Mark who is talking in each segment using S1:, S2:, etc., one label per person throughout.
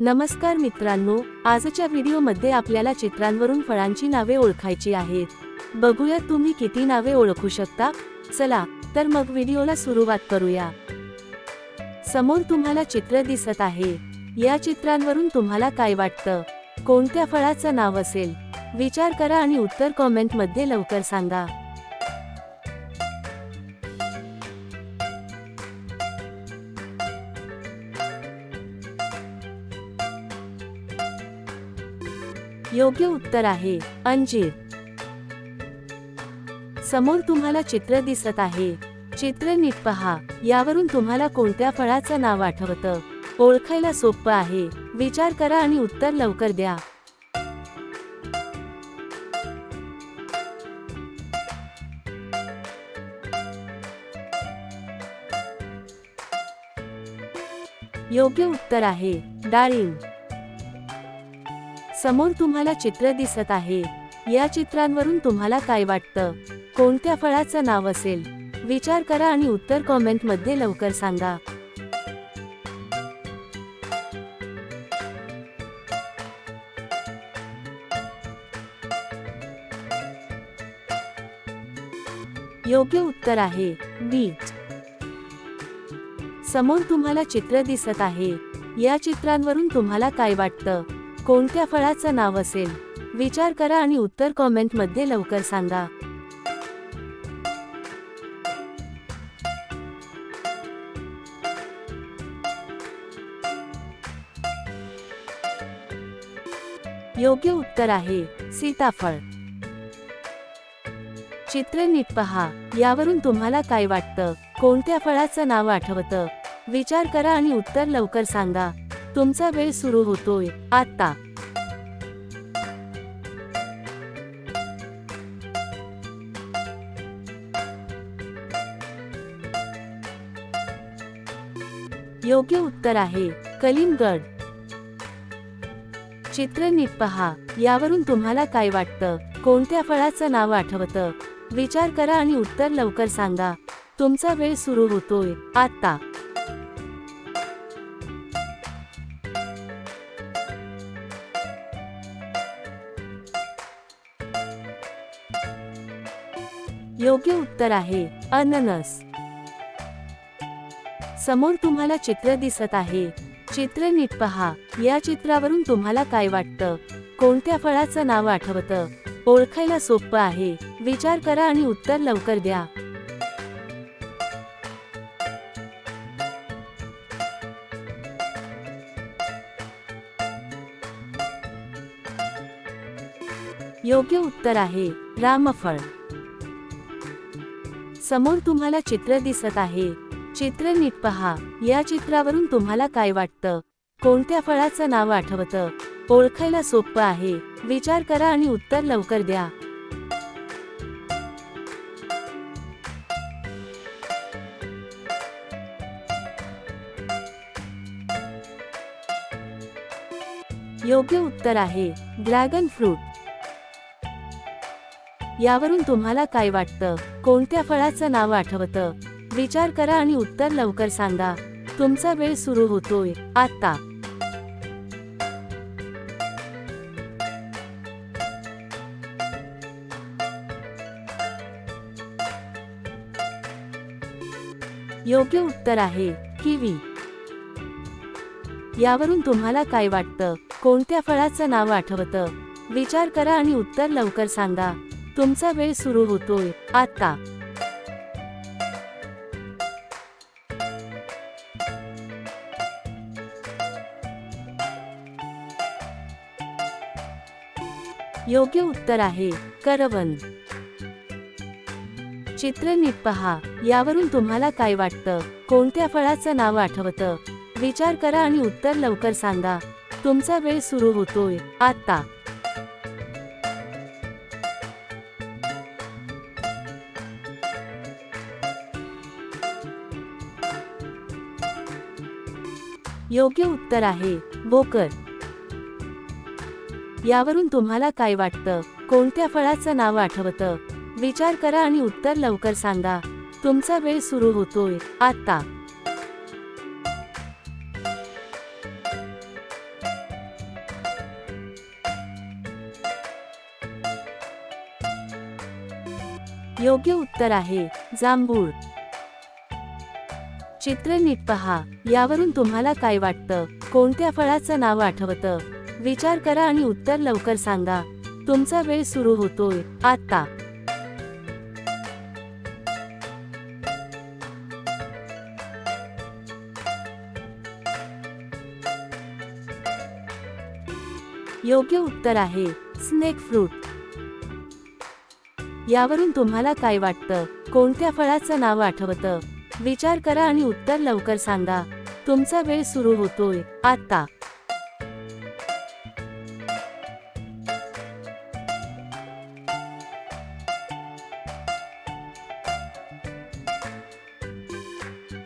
S1: नमस्कार मित्रांनो, आजच्या व्हिडिओमध्ये आपल्याला चित्रांवरून फळांची नावे ओळखायची आहेत। बघूया तुम्ही किती नावे ओळखू शकता। चला तर मग व्हिडिओला सुरुवात करूया। समोर तुम्हाला चित्र दिसत आहे। या चित्रांवरून तुम्हाला काय वाटतं? कोणत्या फळाचं नाव असेल? विचार करा आणि उत्तर कमेंट मध्ये लवकर सांगा। योग्य उत्तर आहे अंजीर। समोर तुम्हाला चित्र दिसत आहे। चित्र नीट पहा। यावरून तुम्हाला कोणत्या फळाचं नाव आठवतं? ओळखायला सोपं आहे। विचार करा आणि उत्तर लवकर द्या। योग्य उत्तर आहे डाळिंब। समोर तुम्हाला चित्र दिसत आहे। या चित्रांवरून तुम्हाला काय वाटतं? कोणत्या फळाचं नाव असेल? विचार करा आणि उत्तर कमेंट मध्ये लवकर सांगा। योग्य उत्तर आहे बीट। समोर तुम्हाला चित्र दिसत आहे। या चित्रांवरून तुम्हाला काय वाटतं? कोणत्या फळाचं नाव असेल? विचार करा आणि उत्तर कमेंट मध्ये लवकर सांगा। योग्य उत्तर आहे सीताफळ। चित्र नीट पहा। यावरून तुम्हाला काय वाटतं? कोणत्या फळाचं नाव आठवतं? विचार करा आणि उत्तर लवकर सांगा। तुमचा वेळ सुरू होतोय आता। योग्य उत्तर आहे कलिंगड। चित्र नीट पहा। यावरून तुम्हाला काय वाटतं? कोणत्या फळाचं नाव आठवतं? विचार करा आणि उत्तर लवकर सांगा। तुमचा वेळ सुरू होतोय आता। योग्य उत्तर आहे अननस। समोर तुम्हाला चित्र दिसत आहे। चित्र नीट पहा। या चित्रावरून तुम्हाला काय वाटतं? कोणत्या फळाचं नाव आठवतं? ओळखायला सोपं आहे। विचार करा आणि उत्तर लवकर द्या। योग्य उत्तर आहे रामफळ। समोर तुम्हाला चित्र दिसत आहे। चित्र नीट पहा। या चित्रावरून तुम्हाला काय वाटतं? कोणत्या फळाचं नाव आठवतं? ओळखायला सोपं आहे। विचार करा आणि उत्तर लवकर द्या। योग्य उत्तर आहे ड्रॅगन फ्रूट। यावरून तुम्हाला काय वाटतं? कोणत्या फळाचं नाव आठवतं? विचार करा आणि उत्तर लवकर सांगा। तुमचा वेळ सुरू होतोय आता। योग्य उत्तर आहे किवी। यावरून तुम्हाला काय वाटतं? कोणत्या फळाचं नाव आठवतं? विचार करा आणि उत्तर लवकर सांगा। तुमचा वेळ सुरू होतोय आता। योग्य उत्तर आहे करवंद। चित्र नीट पहा। यावरून तुम्हाला काय वाटतं? कोणत्या फळाचं नाव आठवतं? विचार करा आणि उत्तर लवकर सांगा। तुमचा वेळ सुरू होतोय आता। योग्य उत्तर आहे भोकर। यावरून तुम्हाला काय वाटतं? कोणत्या फळाचं नाव आठवतं? विचार करा आणि उत्तर लवकर सांगा। तुमचा वेळ सुरू होतोय आता। योग्य उत्तर आहे जांभूळ. चित्र नीट पहा, यावरून तुम्हाला काय वाटतं? कोणत्या फळाचं नाव आठवतं? विचार करा आणि उत्तर लवकर सांगा. तुमचा वेळ सुरू होतोय आता. योग्य उत्तर आहे स्नेक फ्रूट. यावरून तुम्हाला काय वाटतं? कोणत्या फळाचं नाव आठवतं? विचार करा आणि उत्तर लवकर सांगा. तुमचा वेळ सुरू होतोय आता.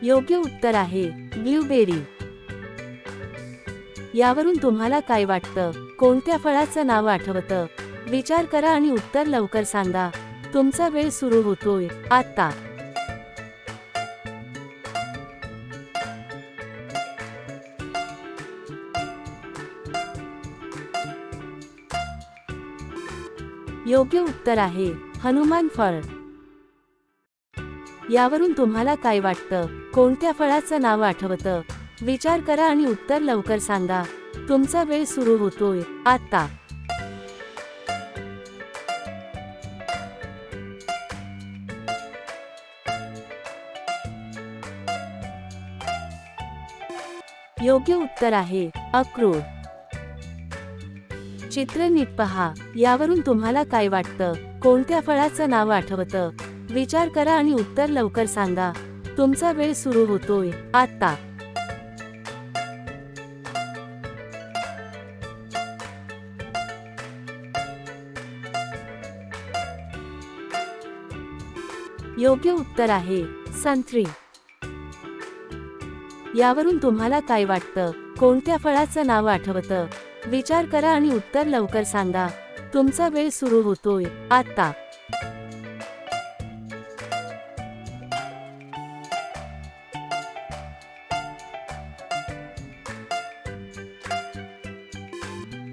S1: योग्य उत्तर आहे ब्लूबेरी. यावरून तुम्हाला काय वाटतं? कोणत्या फळाचं नाव आठवतं? विचार करा आणि उत्तर लवकर सांगा. तुमचा वेळ सुरू होतोय आता. योग्य उत्तर आहे हनुमान फळ. यावरून तुम्हाला काय वाटतं? कोणत्या फळाचं नाव आठवतं? विचार करा आणि उत्तर लवकर सांगा. तुमचा वेळ सुरू होतोय आता. योग्य उत्तर आहे अक्रोड. चित्र नीट पहा, यावरून तुम्हाला काय वाटतं? कोणत्या फळाचं नाव आठवतं? विचार करा आणि उत्तर लवकर सांगा. तुमचा वेळ सुरू होतोय आता. योग्य उत्तर आहे संत्री. यावरून तुम्हाला काय वाटतं? कोणत्या फळाचं नाव आठवतं? विचार करा आणि उत्तर लवकर सांगा. तुमचा वेळ सुरू होतोय आता.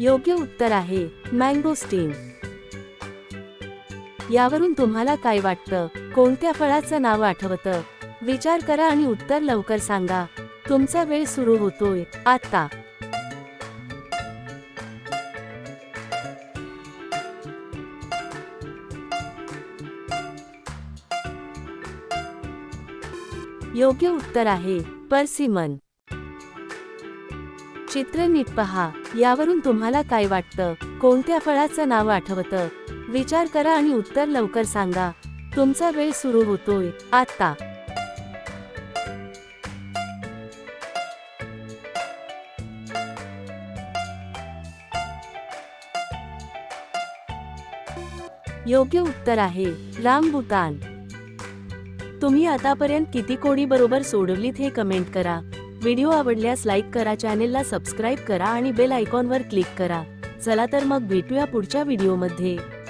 S1: योग्य उत्तर आहे मँगोस्टीन. यावरून तुम्हाला काय वाटतं? कोणत्या फळाचं नाव आठवतं? विचार करा आणि उत्तर लवकर सांगा. तुमचा वेळ सुरू होतोय आता. योग्य उत्तर आहे पर्सिमन. चित्र नीट पहा, यावरून तुम्हाला काय वाटतं? कोणत्या फळाचं नाव आठवतं? विचार करा आणि उत्तर लवकर सांगा. तुमचा वेळ सुरू होतोय आता. योग्य उत्तर आहे रामबुतान. तुम्ही आतापर्यंत किती कोडी बरोबर सोडवलीत हे कमेंट करा. व्हिडिओ आवडल्यास लाईक करा, चॅनेलला सबस्क्राईब करा आणि बेल आयकॉनवर क्लिक करा. चला तर मग भेटूया पुढच्या व्हिडिओमध्ये.